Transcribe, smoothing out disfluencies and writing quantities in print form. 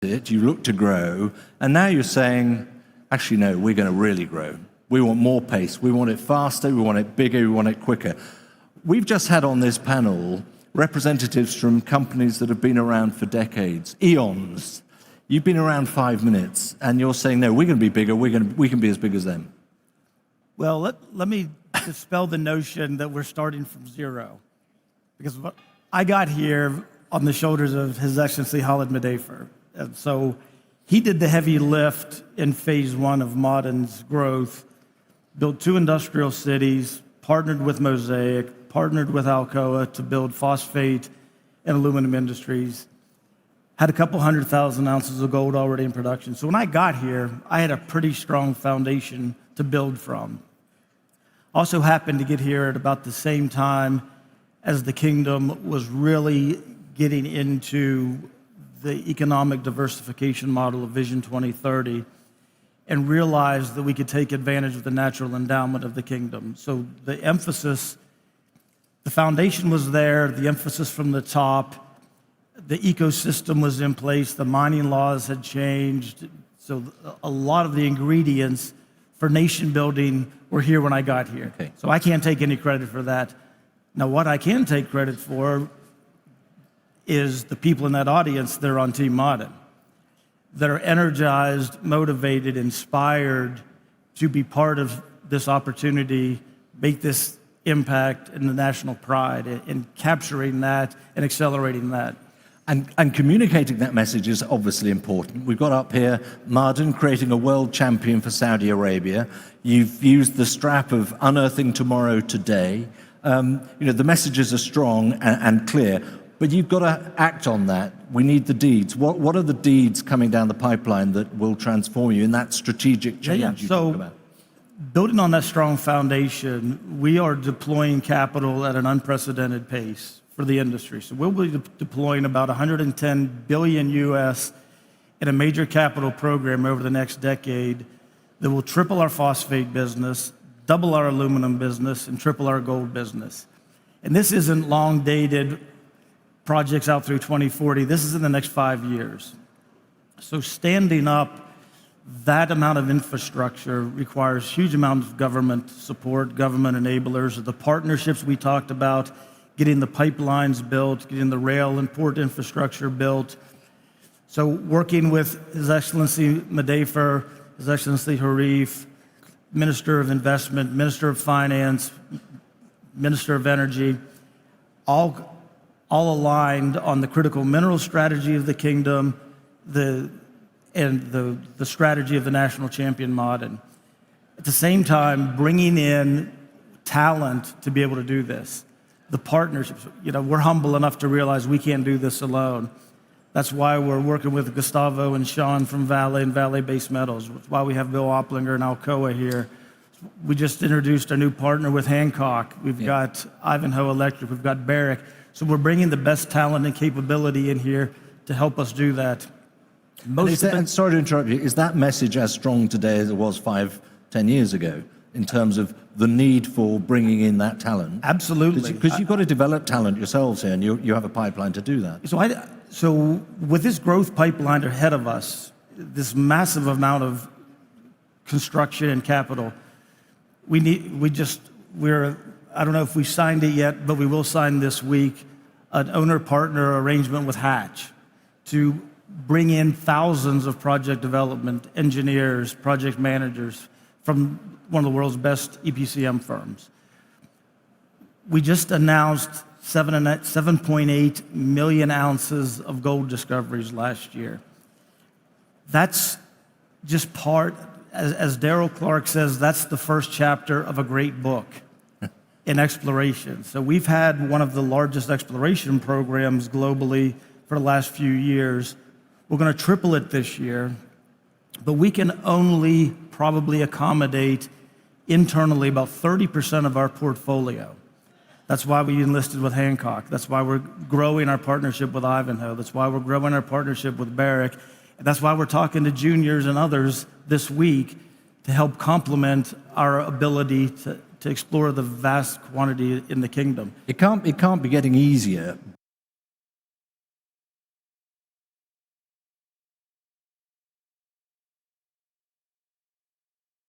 it, you look to grow, and now you're saying, actually, no, we're going to really grow. We want more pace. We want it faster. We want it bigger. We want it quicker. We've just had on this panel representatives from companies that have been around for decades, eons. You've been around 5 minutes, and you're saying, no, we're going to be bigger. We can be as big as them. Well, let me dispel the notion that we're starting from zero. Because I got here on the shoulders of His Excellency Khalid Madafer. And so he did the heavy lift in phase one of maaden's growth, built 2 industrial cities, partnered with Mosaic, partnered with Alcoa to build phosphate and aluminum industries, had a couple 100,000 ounces of gold already in production. So when I got here, I had a pretty strong foundation to build from. Also happened to get here at about the same time as the kingdom was really getting into the economic diversification model of Vision 2030 and realized that we could take advantage of the natural endowment of the kingdom. So the emphasis, the foundation was there, the emphasis from the top, the ecosystem was in place, the mining laws had changed. So a lot of the ingredients for nation building were here when I got here. Okay. So I can't take any credit for that. Now, what I can take credit for is the people in that audience that are on Team Maaden, that are energized, motivated, inspired to be part of this opportunity, make this impact and the national pride in capturing that and accelerating that. And communicating that message is obviously important. We've got up here Maaden creating a world champion for Saudi Arabia. You've used the strap of unearthing tomorrow today. The messages are strong and clear, but you've got to act on that. We need the deeds. What are the deeds coming down the pipeline that will transform you in that strategic change you talk about? Building on that strong foundation, we are deploying capital at an unprecedented pace for the industry. So we'll be deploying about 110 billion US in a major capital program over the next decade that will triple our phosphate business, double our aluminum business, and triple our gold business. And this isn't long-dated projects out through 2040. This is in the next 5 years. So standing up that amount of infrastructure requires huge amounts of government support, government enablers, the partnerships we talked about, getting the pipelines built, getting the rail and port infrastructure built. So working with His Excellency Madafer, His Excellency Harif, Minister of Investment, Minister of Finance, Minister of Energy, all aligned on the critical mineral strategy of the kingdom, the strategy of the national champion maaden. At the same time, bringing in talent to be able to do this. The partnerships, we're humble enough to realize we can't do this alone. That's why we're working with Gustavo and Sean from Vale and Vale Base Metals. That's why we have Bill Opplinger and Alcoa here. We just introduced a new partner with Hancock. We've got Ivanhoe Electric, we've got Barrick. So we're bringing the best talent and capability in here to help us do that. And sorry to interrupt you, is that message as strong today as it was 5, 10 years ago in terms of the need for bringing in that talent? Absolutely. Because you've got to develop talent yourselves here, and you have a pipeline to do that. So with this growth pipeline ahead of us, this massive amount of construction and capital, I don't know if we signed it yet, but we will sign this week, an owner-partner arrangement with Hatch to bring in thousands of project development engineers, project managers from one of the world's best EPCM firms. We just announced 7.8 million ounces of gold discoveries last year. That's just part, as Daryl Clark says, that's the first chapter of a great book in exploration. So we've had one of the largest exploration programs globally for the last few years. We're going to triple it this year, but we can only probably accommodate internally about 30% of our portfolio. That's why we enlisted with Hancock. That's why we're growing our partnership with Ivanhoe. That's why we're growing our partnership with Barrick. And that's why we're talking to juniors and others this week to help complement our ability to explore the vast quantity in the kingdom. It can't be getting easier,